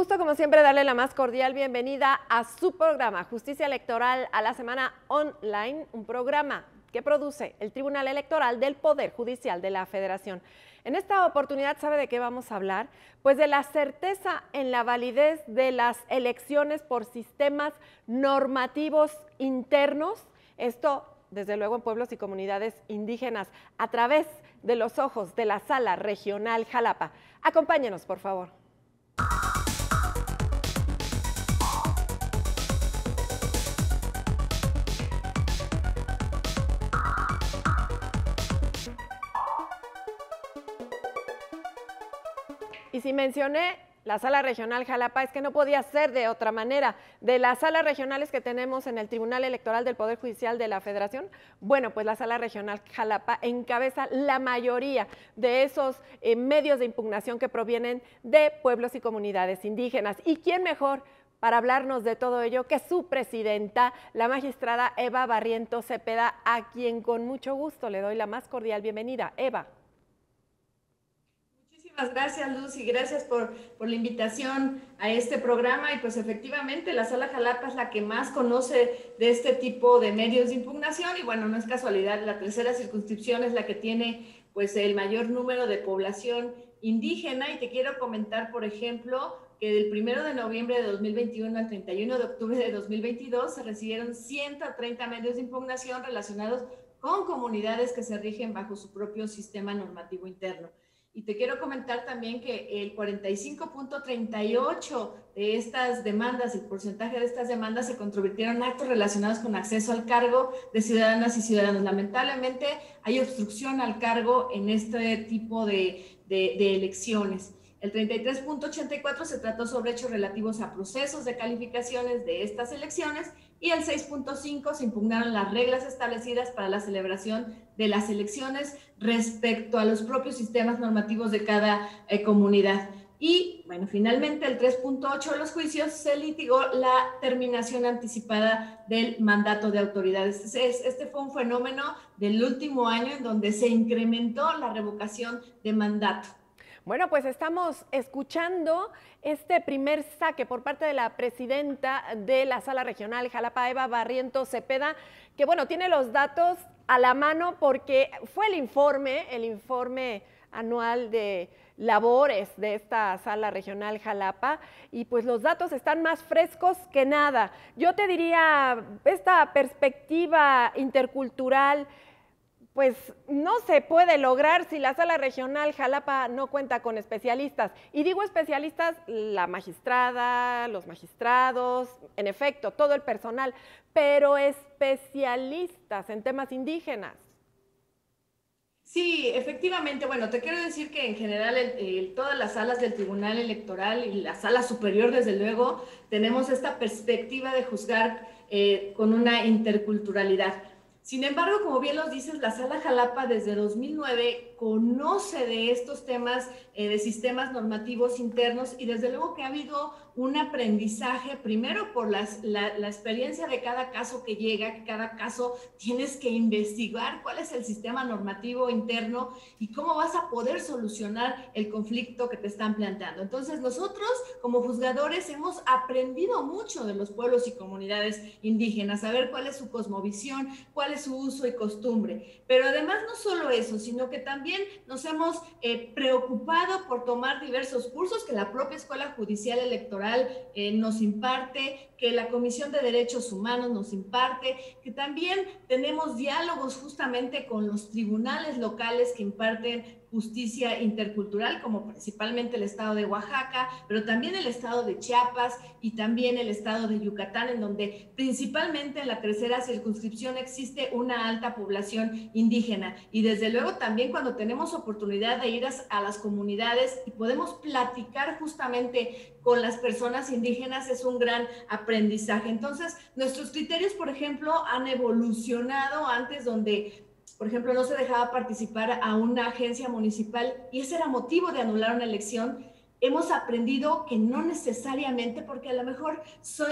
gusto, como siempre, darle la más cordial bienvenida a su programa Justicia Electoral a la Semana Online, un programa que produce el Tribunal Electoral del Poder Judicial de la Federación. En esta oportunidad, ¿sabe de qué vamos a hablar? Pues de la certeza en la validez de las elecciones por sistemas normativos internos. Esto, desde luego, en pueblos y comunidades indígenas, a través de los ojos de la Sala Regional Jalapa. Acompáñenos, por favor. Y si mencioné la Sala Regional Jalapa, es que no podía ser de otra manera. De las salas regionales que tenemos en el Tribunal Electoral del Poder Judicial de la Federación, bueno, pues la Sala Regional Jalapa encabeza la mayoría de esos medios de impugnación que provienen de pueblos y comunidades indígenas. ¿Y quién mejor para hablarnos de todo ello que su presidenta, la magistrada Eva Barrientos Cepeda, a quien con mucho gusto le doy la más cordial bienvenida? Eva. Muchísimas gracias, Luz, y gracias por la invitación a este programa. Y pues efectivamente la Sala Jalapa es la que más conoce de este tipo de medios de impugnación, y bueno, no es casualidad, la tercera circunscripción es la que tiene pues el mayor número de población indígena. Y te quiero comentar, por ejemplo, que del 1 de noviembre de 2021 al 31 de octubre de 2022 se recibieron 130 medios de impugnación relacionados con comunidades que se rigen bajo su propio sistema normativo interno. Y te quiero comentar también que el 45.38 de estas demandas, el porcentaje de estas demandas se controvirtieron en actos relacionados con acceso al cargo de ciudadanas y ciudadanos. Lamentablemente hay obstrucción al cargo en este tipo de elecciones. El 33.84 se trató sobre hechos relativos a procesos de calificaciones de estas elecciones, y el 6.5 se impugnaron las reglas establecidas para la celebración de las elecciones respecto a los propios sistemas normativos de cada comunidad. Y bueno, finalmente el 3.8 de los juicios se litigó la terminación anticipada del mandato de autoridades. Este fue un fenómeno del último año en donde se incrementó la revocación de mandato. Bueno, pues estamos escuchando este primer saque por parte de la presidenta de la Sala Regional Jalapa, Eva Barrientos Cepeda, que bueno, tiene los datos a la mano porque fue el informe anual de labores de esta Sala Regional Jalapa, y pues los datos están más frescos que nada. Yo te diría, esta perspectiva intercultural pues no se puede lograr si la Sala Regional Jalapa no cuenta con especialistas. Y digo especialistas, la magistrada, los magistrados, en efecto, todo el personal, pero especialistas en temas indígenas. Sí, efectivamente. Bueno, te quiero decir que en general todas las salas del Tribunal Electoral y la Sala Superior, desde luego, tenemos esta perspectiva de juzgar con una interculturalidad. Sin embargo, como bien lo dices, la Sala Jalapa desde 2009 conoce de estos temas de sistemas normativos internos, y desde luego que ha habido un aprendizaje, primero por la experiencia de cada caso que llega, que cada caso tienes que investigar cuál es el sistema normativo interno y cómo vas a poder solucionar el conflicto que te están planteando. Entonces nosotros como juzgadores hemos aprendido mucho de los pueblos y comunidades indígenas, saber cuál es su cosmovisión, cuál es su uso y costumbre. Pero además no solo eso, sino que también nos hemos preocupado por tomar diversos cursos que la propia Escuela Judicial Electoral nos imparte, que la Comisión de Derechos Humanos nos imparte, que también tenemos diálogos justamente con los tribunales locales que imparten justicia intercultural, como principalmente el estado de Oaxaca, pero también el estado de Chiapas y también el estado de Yucatán, en donde principalmente en la tercera circunscripción existe una alta población indígena. Y desde luego también cuando tenemos oportunidad de ir a las comunidades y podemos platicar justamente con las personas indígenas, es un gran aprendizaje. Entonces, nuestros criterios, por ejemplo, han evolucionado. Antes, donde por ejemplo, no se dejaba participar a una agencia municipal y ese era motivo de anular una elección, hemos aprendido que no necesariamente, porque a lo mejor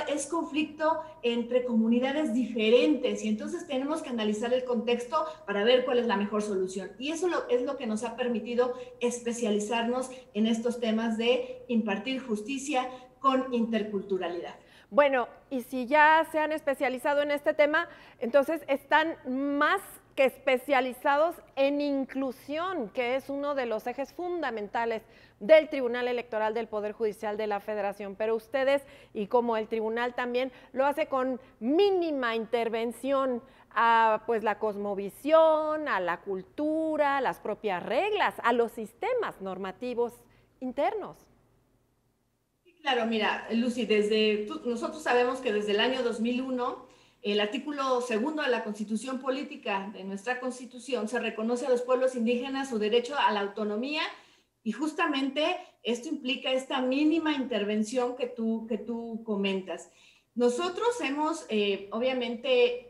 es conflicto entre comunidades diferentes, y entonces tenemos que analizar el contexto para ver cuál es la mejor solución. Y eso es lo que nos ha permitido especializarnos en estos temas de impartir justicia con interculturalidad. Bueno, y si ya se han especializado en este tema, entonces están más que especializados en inclusión, que es uno de los ejes fundamentales del Tribunal Electoral del Poder Judicial de la Federación. Pero ustedes, y como el tribunal también, lo hace con mínima intervención a pues la cosmovisión, a la cultura, a las propias reglas, a los sistemas normativos internos. Claro, mira, Lucy, nosotros sabemos que desde el año 2001, el artículo 2º de la Constitución Política de nuestra Constitución se reconoce a los pueblos indígenas su derecho a la autonomía y justamente esto implica esta mínima intervención que tú comentas. Nosotros hemos, obviamente,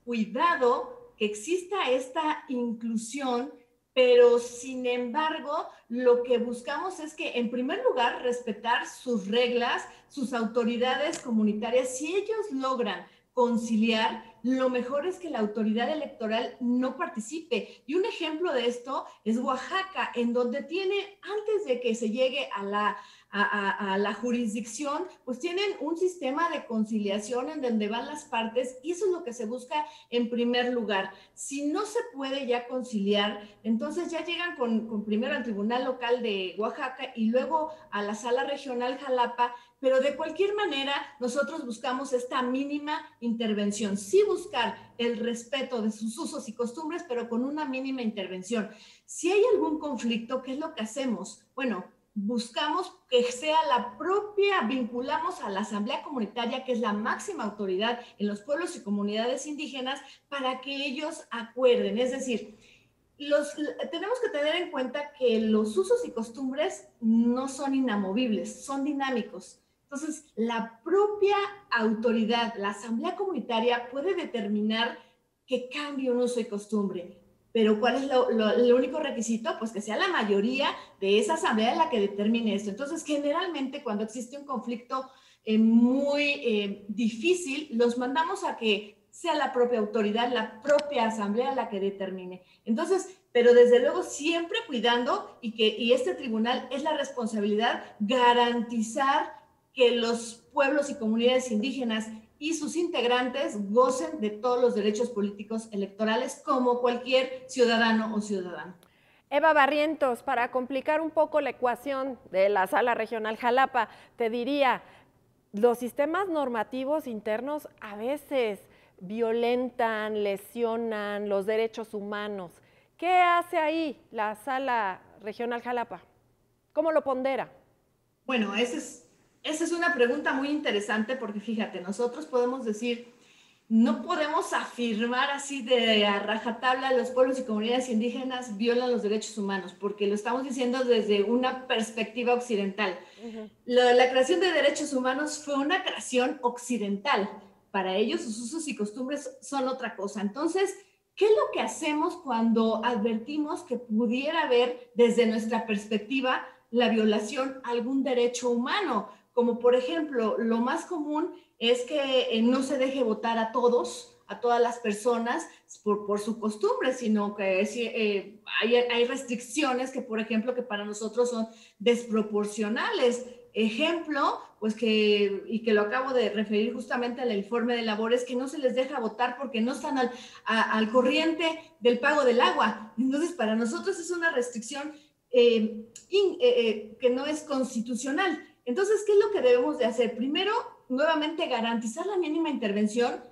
cuidado que exista esta inclusión, pero sin embargo, lo que buscamos es que, en primer lugar, respetar sus reglas, sus autoridades comunitarias. Si ellos logran conciliar, lo mejor es que la autoridad electoral no participe. Y un ejemplo de esto es Oaxaca, en donde tiene, antes de que se llegue a la jurisdicción, pues tienen un sistema de conciliación en donde van las partes y eso es lo que se busca en primer lugar. Si no se puede ya conciliar, entonces ya llegan primero al Tribunal Local de Oaxaca y luego a la Sala Regional Jalapa, pero de cualquier manera nosotros buscamos esta mínima intervención, sí buscar el respeto de sus usos y costumbres, pero con una mínima intervención. Si hay algún conflicto, ¿qué es lo que hacemos? Bueno, buscamos que sea vinculamos a la Asamblea Comunitaria, que es la máxima autoridad en los pueblos y comunidades indígenas, para que ellos acuerden. Es decir, tenemos que tener en cuenta que los usos y costumbres no son inamovibles, son dinámicos. Entonces, la propia autoridad, la Asamblea Comunitaria, puede determinar que cambie un uso y costumbre. Pero ¿cuál es el único requisito? Pues que sea la mayoría de esa asamblea la que determine esto. Entonces, generalmente cuando existe un conflicto muy difícil, los mandamos a que sea la propia autoridad, la propia asamblea la que determine. Entonces, pero desde luego siempre cuidando y este tribunal es la responsabilidad garantizar que los pueblos y comunidades indígenas y sus integrantes gocen de todos los derechos políticos electorales como cualquier ciudadano o ciudadana. Eva Barrientos, para complicar un poco la ecuación de la Sala Regional Jalapa, te diría, los sistemas normativos internos a veces violentan, lesionan los derechos humanos. ¿Qué hace ahí la Sala Regional Jalapa? ¿Cómo lo pondera? Bueno, esa es una pregunta muy interesante porque fíjate, nosotros podemos decir, no podemos afirmar así de a rajatabla los pueblos y comunidades indígenas violan los derechos humanos, porque lo estamos diciendo desde una perspectiva occidental. La creación de derechos humanos fue una creación occidental. Para ellos sus usos y costumbres son otra cosa. Entonces, ¿qué es lo que hacemos cuando advertimos que pudiera haber desde nuestra perspectiva la violación a algún derecho humano? Como por ejemplo, lo más común es que no se deje votar a todas las personas por su costumbre, sino que hay restricciones que, por ejemplo, que para nosotros son desproporcionales. Ejemplo, pues que lo acabo de referir justamente al informe de labores, que no se les deja votar porque no están al corriente del pago del agua. Entonces, para nosotros es una restricción que no es constitucional. Entonces, ¿qué es lo que debemos de hacer? Primero, nuevamente, garantizar la mínima intervención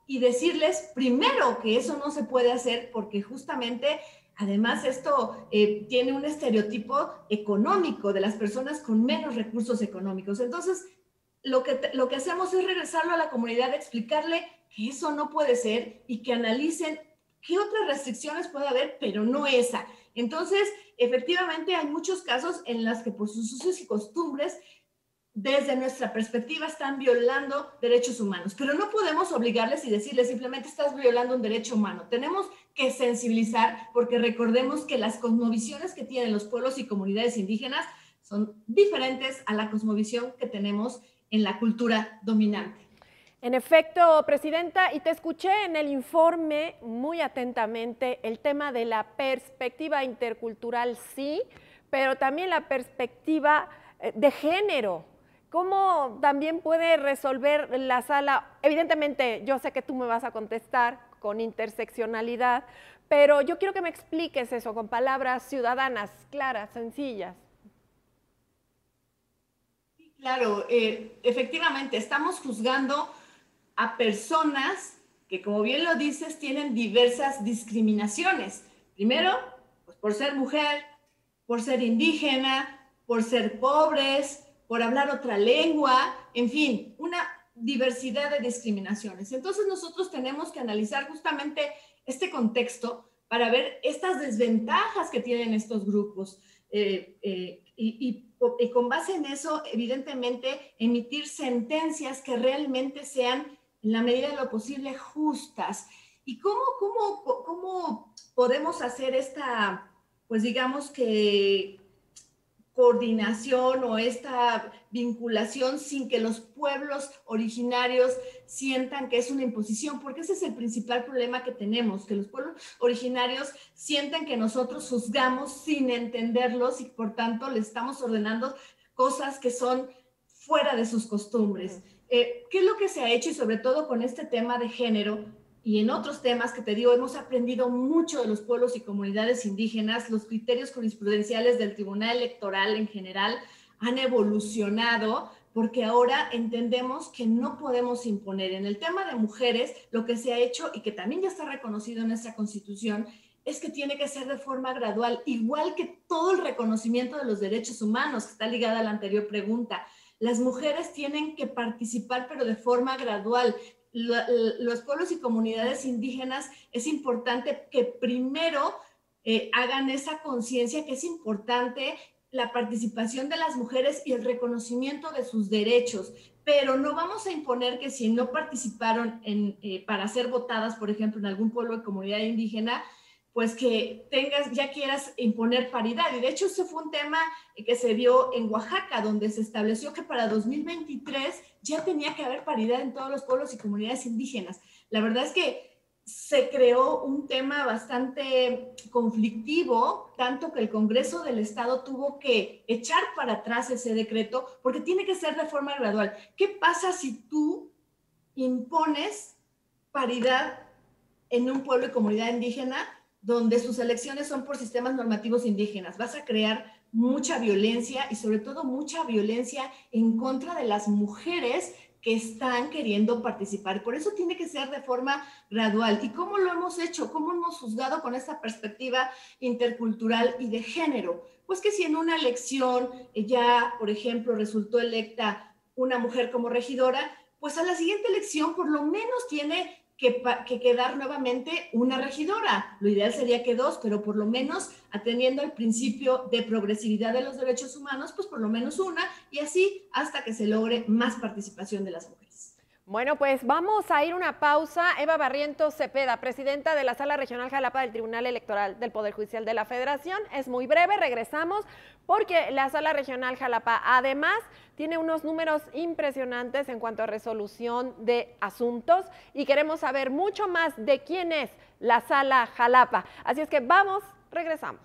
y decirles, primero, que eso no se puede hacer porque justamente, además, esto tiene un estereotipo económico de las personas con menos recursos económicos. Entonces, lo que hacemos es regresarlo a la comunidad, explicarle que eso no puede ser y que analicen qué otras restricciones puede haber, pero no esa. Entonces, efectivamente, hay muchos casos en los que por sus usos y costumbres, desde nuestra perspectiva, están violando derechos humanos. Pero no podemos obligarles y decirles simplemente estás violando un derecho humano. Tenemos que sensibilizar porque recordemos que las cosmovisiones que tienen los pueblos y comunidades indígenas son diferentes a la cosmovisión que tenemos en la cultura dominante. En efecto, Presidenta, y te escuché en el informe muy atentamente el tema de la perspectiva intercultural, sí, pero también la perspectiva de género. ¿Cómo también puede resolver la sala? Evidentemente, yo sé que tú me vas a contestar con interseccionalidad, pero yo quiero que me expliques eso con palabras ciudadanas, claras, sencillas. Claro, efectivamente, estamos juzgando a personas que, como bien lo dices, tienen diversas discriminaciones. Primero, pues por ser mujer, por ser indígena, por ser pobres, por hablar otra lengua, en fin, una diversidad de discriminaciones. Entonces nosotros tenemos que analizar justamente este contexto para ver estas desventajas que tienen estos grupos y con base en eso, evidentemente, emitir sentencias que realmente sean, en la medida de lo posible, justas. ¿Y cómo podemos hacer esta, pues digamos que, coordinación o esta vinculación sin que los pueblos originarios sientan que es una imposición? Porque ese es el principal problema que tenemos, que los pueblos originarios sienten que nosotros juzgamos sin entenderlos y por tanto les estamos ordenando cosas que son fuera de sus costumbres. ¿Qué es lo que se ha hecho? Y sobre todo con este tema de género, y en otros temas que te digo, hemos aprendido mucho de los pueblos y comunidades indígenas. Los criterios jurisprudenciales del Tribunal Electoral en general han evolucionado porque ahora entendemos que no podemos imponer. En el tema de mujeres, lo que se ha hecho y que también ya está reconocido en nuestra Constitución es que tiene que ser de forma gradual, igual que todo el reconocimiento de los derechos humanos, que está ligada a la anterior pregunta. Las mujeres tienen que participar, pero de forma gradual. Los pueblos y comunidades indígenas es importante que primero hagan esa conciencia que es importante la participación de las mujeres y el reconocimiento de sus derechos, pero no vamos a imponer que si no participaron para ser votadas, por ejemplo, en algún pueblo o comunidad indígena, pues que ya quieras imponer paridad. Y de hecho, ese fue un tema que se dio en Oaxaca, donde se estableció que para 2023 ya tenía que haber paridad en todos los pueblos y comunidades indígenas. La verdad es que se creó un tema bastante conflictivo, tanto que el Congreso del Estado tuvo que echar para atrás ese decreto, porque tiene que ser de forma gradual. ¿Qué pasa si tú impones paridad en un pueblo y comunidad indígena donde sus elecciones son por sistemas normativos indígenas? Vas a crear mucha violencia y sobre todo mucha violencia en contra de las mujeres que están queriendo participar. Por eso tiene que ser de forma gradual. ¿Y cómo lo hemos hecho? ¿Cómo hemos juzgado con esta perspectiva intercultural y de género? Pues que si en una elección ya, por ejemplo, resultó electa una mujer como regidora, pues a la siguiente elección por lo menos tiene que quedar nuevamente una regidora. Lo ideal sería que dos, pero por lo menos atendiendo al principio de progresividad de los derechos humanos, pues por lo menos una, y así hasta que se logre más participación de las mujeres. Bueno, pues vamos a ir una pausa. Eva Barrientos Cepeda, presidenta de la Sala Regional Jalapa del Tribunal Electoral del Poder Judicial de la Federación. Es muy breve, regresamos porque la Sala Regional Jalapa además tiene unos números impresionantes en cuanto a resolución de asuntos y queremos saber mucho más de quién es la Sala Jalapa. Así es que vamos, regresamos.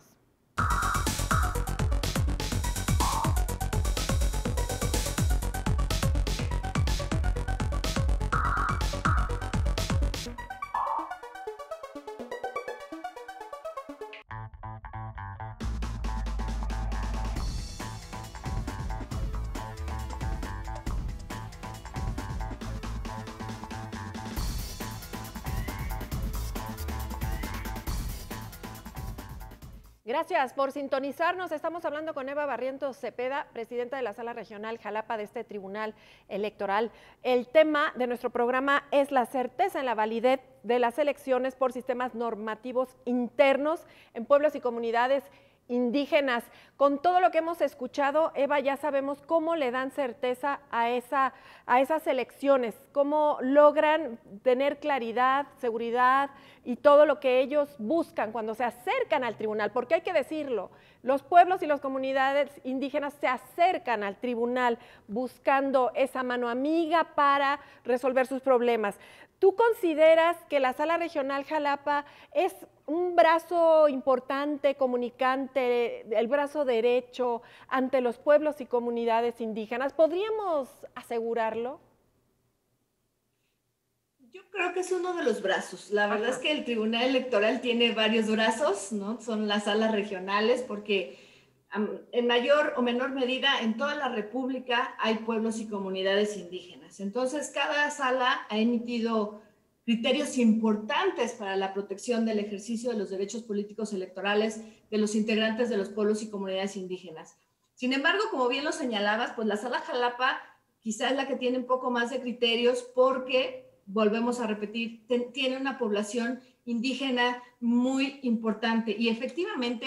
Gracias por sintonizarnos. Estamos hablando con Eva Barrientos Cepeda, presidenta de la Sala Regional Jalapa de este Tribunal Electoral. El tema de nuestro programa es la certeza en la validez de las elecciones por sistemas normativos internos en pueblos y comunidades indígenas. Con todo lo que hemos escuchado, Eva, ya sabemos cómo le dan certeza a esas elecciones, cómo logran tener claridad, seguridad y todo lo que ellos buscan cuando se acercan al tribunal, porque hay que decirlo, los pueblos y las comunidades indígenas se acercan al tribunal buscando esa mano amiga para resolver sus problemas. ¿Tú consideras que la Sala Regional Jalapa es un brazo importante, comunicante ante el brazo derecho, ante los pueblos y comunidades indígenas. ¿Podríamos asegurarlo? Yo creo que es uno de los brazos. La verdad es Ajá. que el Tribunal Electoral tiene varios brazos, ¿no? Son las salas regionales, porque en mayor o menor medida en toda la República hay pueblos y comunidades indígenas. Entonces, cada sala ha emitido criterios importantes para la protección del ejercicio de los derechos políticos electorales de los integrantes de los pueblos y comunidades indígenas. Sin embargo, como bien lo señalabas, pues la sala Jalapa quizás es la que tiene un poco más de criterios porque, volvemos a repetir, tiene una población indígena muy importante y efectivamente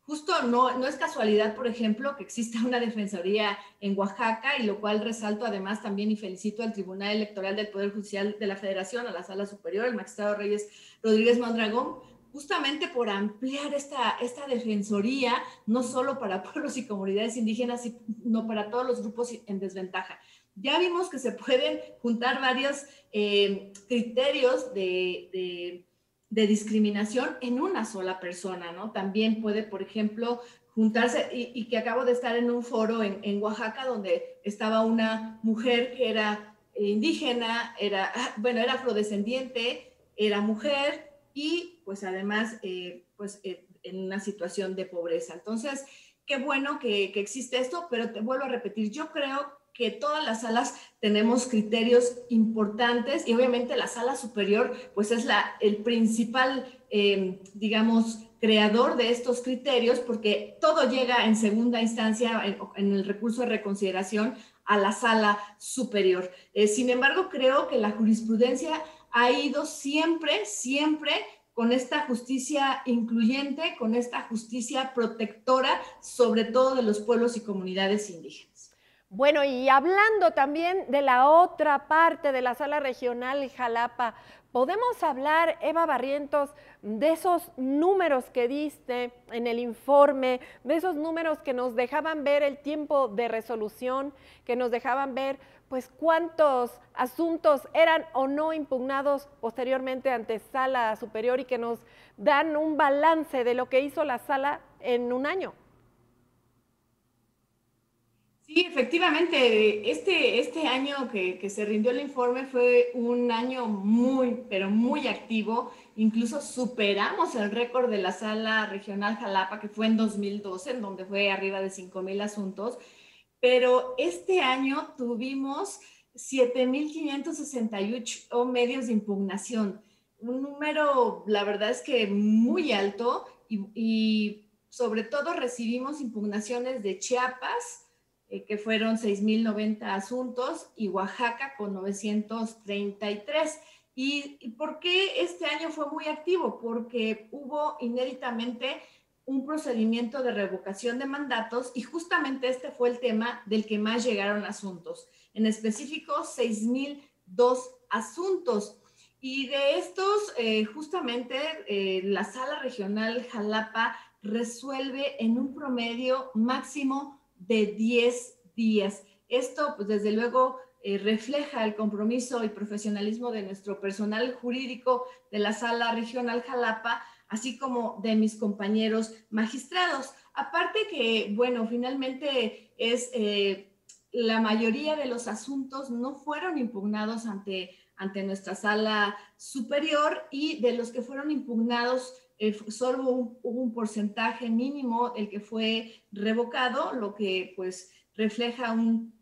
justo no es casualidad, por ejemplo, que exista una defensoría en Oaxaca, y lo cual resalto además también y felicito al Tribunal Electoral del Poder Judicial de la Federación, a la Sala Superior, el magistrado Reyes Rodríguez Mondragón, justamente por ampliar esta defensoría, no solo para pueblos y comunidades indígenas, sino para todos los grupos en desventaja. Ya vimos que se pueden juntar varios criterios de discriminación en una sola persona, ¿no? También puede, por ejemplo, juntarse, y que acabo de estar en un foro en Oaxaca donde estaba una mujer que era indígena, era afrodescendiente, era mujer y pues además en una situación de pobreza. Entonces, qué bueno que existe esto, pero te vuelvo a repetir, yo creo que todas las salas tenemos criterios importantes y obviamente la sala superior pues es el principal, digamos, creador de estos criterios, porque todo llega en segunda instancia en el recurso de reconsideración a la sala superior. Sin embargo, creo que la jurisprudencia ha ido siempre con esta justicia incluyente, con esta justicia protectora, sobre todo de los pueblos y comunidades indígenas. Bueno, y hablando también de la otra parte de la sala regional Jalapa, ¿podemos hablar, Eva Barrientos, de esos números que diste en el informe, de esos números que nos dejaban ver el tiempo de resolución, que nos dejaban ver pues cuántos asuntos eran o no impugnados posteriormente ante sala superior y que nos dan un balance de lo que hizo la sala en un año? Sí, efectivamente, este año que se rindió el informe fue un año muy, pero muy activo. Incluso superamos el récord de la Sala Regional Jalapa, que fue en 2012, en donde fue arriba de 5,000 asuntos. Pero este año tuvimos 7,568 medios de impugnación. Un número, la verdad es que muy alto y sobre todo recibimos impugnaciones de Chiapas, que fueron 6,090 asuntos, y Oaxaca con 933. ¿Y por qué este año fue muy activo? Porque hubo inéditamente un procedimiento de revocación de mandatos y justamente este fue el tema del que más llegaron asuntos. En específico, 6,002 asuntos. Y de estos, justamente la Sala Regional Jalapa resuelve en un promedio máximo de 10 días. Esto, pues desde luego, refleja el compromiso y profesionalismo de nuestro personal jurídico de la Sala Regional Jalapa, así como de mis compañeros magistrados. Aparte que, bueno, finalmente la mayoría de los asuntos no fueron impugnados ante nuestra sala superior, y de los que fueron impugnados, solo hubo un porcentaje mínimo el que fue revocado, lo que pues refleja un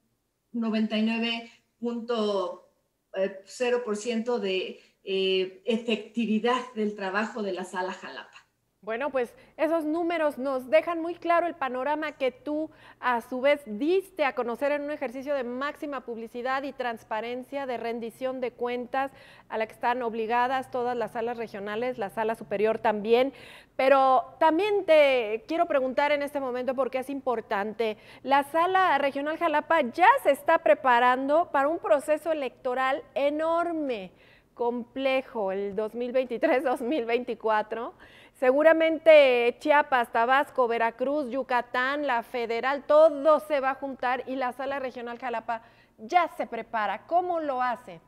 99,0% de efectividad del trabajo de la Sala Jalapa. Bueno, pues esos números nos dejan muy claro el panorama que tú a su vez diste a conocer en un ejercicio de máxima publicidad y transparencia, de rendición de cuentas a la que están obligadas todas las salas regionales, la sala superior también. Pero también te quiero preguntar en este momento, porque es importante, la sala regional Jalapa ya se está preparando para un proceso electoral enorme, complejo, el 2023-2024. Seguramente Chiapas, Tabasco, Veracruz, Yucatán, la federal, todo se va a juntar y la sala regional Jalapa ya se prepara. ¿Cómo lo hace?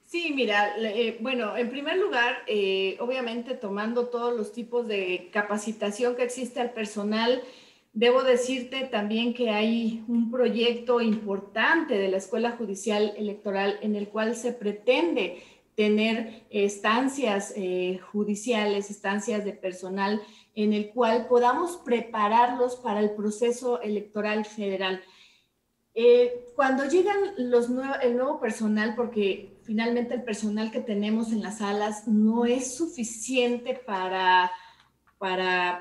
Sí, mira, bueno, en primer lugar, obviamente tomando todos los tipos de capacitación que existe al personal, debo decirte también que hay un proyecto importante de la Escuela Judicial Electoral en el cual se pretende tener estancias judiciales, estancias de personal, en el cual podamos prepararlos para el proceso electoral federal. Cuando llegan el nuevo personal, porque finalmente el personal que tenemos en las salas no es suficiente para,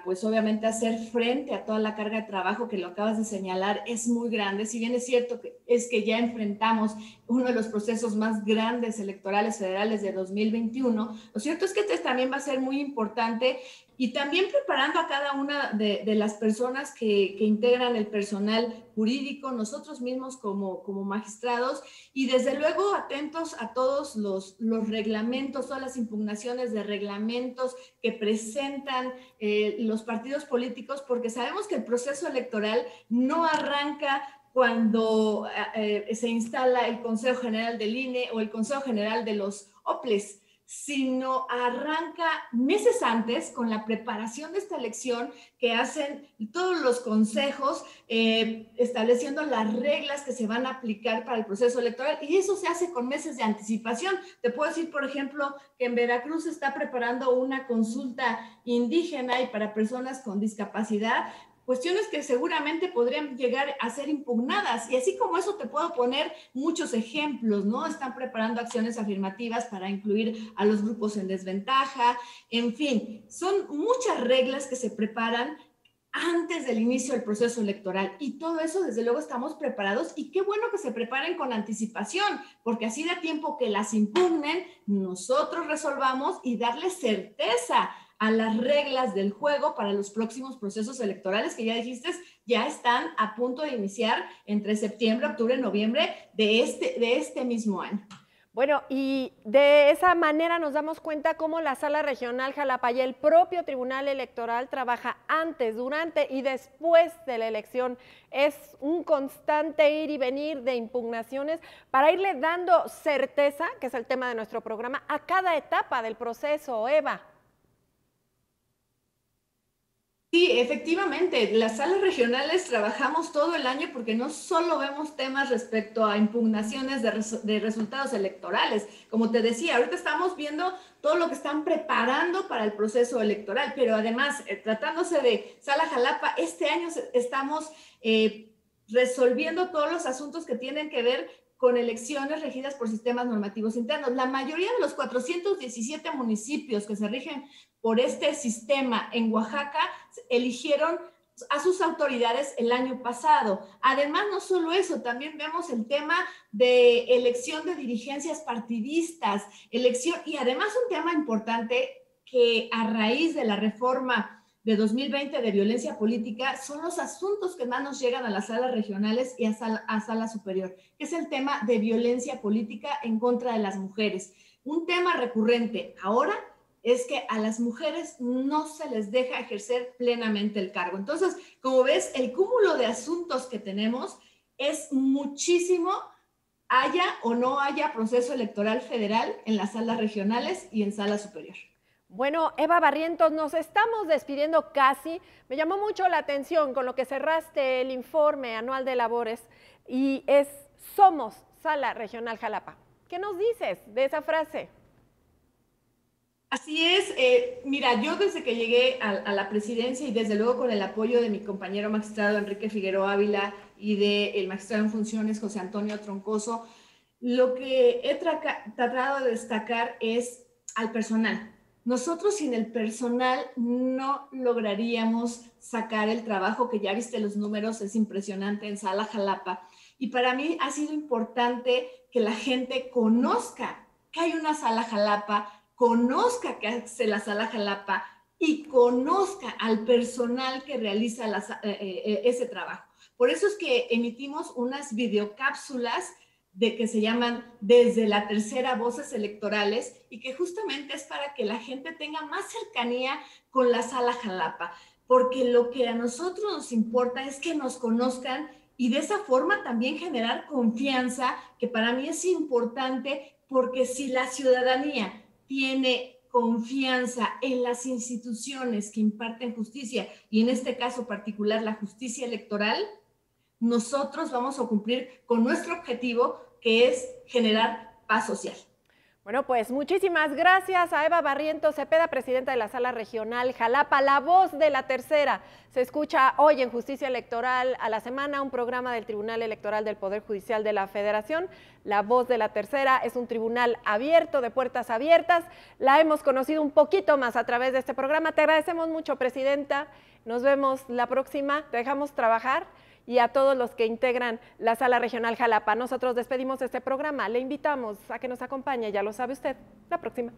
pues obviamente, hacer frente a toda la carga de trabajo que lo acabas de señalar, es muy grande. Si bien es cierto que es que ya enfrentamos uno de los procesos más grandes electorales federales de 2021, lo cierto es que este también va a ser muy importante y también preparando a cada una de las personas que integran el personal jurídico, nosotros mismos como magistrados, y desde luego atentos a todos los reglamentos, todas las impugnaciones de reglamentos que presentan los partidos políticos, porque sabemos que el proceso electoral no arranca cuando se instala el Consejo General del INE o el Consejo General de los OPLES, sino arranca meses antes con la preparación de esta elección que hacen todos los consejos, estableciendo las reglas que se van a aplicar para el proceso electoral, y eso se hace con meses de anticipación. Te puedo decir, por ejemplo, que en Veracruz se está preparando una consulta indígena y para personas con discapacidad, cuestiones que seguramente podrían llegar a ser impugnadas. Y así como eso te puedo poner muchos ejemplos, ¿no? Están preparando acciones afirmativas para incluir a los grupos en desventaja. En fin, son muchas reglas que se preparan antes del inicio del proceso electoral, y todo eso desde luego estamos preparados, y qué bueno que se preparen con anticipación, porque así da tiempo que las impugnen, nosotros resolvamos y darle certeza a las reglas del juego para los próximos procesos electorales que ya dijiste ya están a punto de iniciar entre septiembre, octubre, noviembre de este mismo año. Bueno, y de esa manera nos damos cuenta cómo la Sala Regional Jalapa y el propio Tribunal Electoral trabaja antes, durante y después de la elección. Es un constante ir y venir de impugnaciones para irle dando certeza, que es el tema de nuestro programa, a cada etapa del proceso, Eva. Sí, efectivamente, las salas regionales trabajamos todo el año porque no solo vemos temas respecto a impugnaciones de resultados electorales. Como te decía, ahorita estamos viendo todo lo que están preparando para el proceso electoral, pero además, tratándose de Sala Jalapa, este año estamos resolviendo todos los asuntos que tienen que ver con elecciones regidas por sistemas normativos internos. La mayoría de los 417 municipios que se rigen por este sistema en Oaxaca eligieron a sus autoridades el año pasado. Además, no solo eso, también vemos el tema de elección de dirigencias partidistas, elección, y además un tema importante que a raíz de la reforma de 2020 de violencia política son los asuntos que más nos llegan a las salas regionales y a sala superior, que es el tema de violencia política en contra de las mujeres. Un tema recurrente ahora es que a las mujeres no se les deja ejercer plenamente el cargo. Entonces, como ves, el cúmulo de asuntos que tenemos es muchísimo, haya o no haya proceso electoral federal en las salas regionales y en sala superior. Bueno, Eva Barrientos, nos estamos despidiendo casi. Me llamó mucho la atención con lo que cerraste el informe anual de labores y es Somos Sala Regional Jalapa. ¿Qué nos dices de esa frase? Así es, mira, yo desde que llegué a la presidencia y desde luego con el apoyo de mi compañero magistrado Enrique Figueroa Ávila y del magistrado en funciones José Antonio Troncoso, lo que he tratado de destacar es al personal. Nosotros sin el personal no lograríamos sacar el trabajo, que ya viste los números, es impresionante en Sala Jalapa. Y para mí ha sido importante que la gente conozca que hay una Sala Jalapa, conozca que hace la Sala Jalapa y conozca al personal que realiza ese trabajo. Por eso es que emitimos unas videocápsulas que se llaman Desde la Tercera Voces Electorales, y que justamente es para que la gente tenga más cercanía con la Sala Jalapa, porque lo que a nosotros nos importa es que nos conozcan y de esa forma también generar confianza, que para mí es importante, porque si la ciudadanía tiene confianza en las instituciones que imparten justicia, y en este caso particular la justicia electoral, nosotros vamos a cumplir con nuestro objetivo, que es generar paz social. Bueno, pues muchísimas gracias a Eva Barrientos Cepeda, presidenta de la Sala Regional Jalapa, la voz de la tercera. Se escucha hoy en Justicia Electoral a la Semana, un programa del Tribunal Electoral del Poder Judicial de la Federación. La voz de la tercera es un tribunal abierto, de puertas abiertas. La hemos conocido un poquito más a través de este programa. Te agradecemos mucho, presidenta. Nos vemos la próxima. Te dejamos trabajar. Y a todos los que integran la Sala Regional Jalapa. Nosotros despedimos este programa. Le invitamos a que nos acompañe, ya lo sabe usted, la próxima.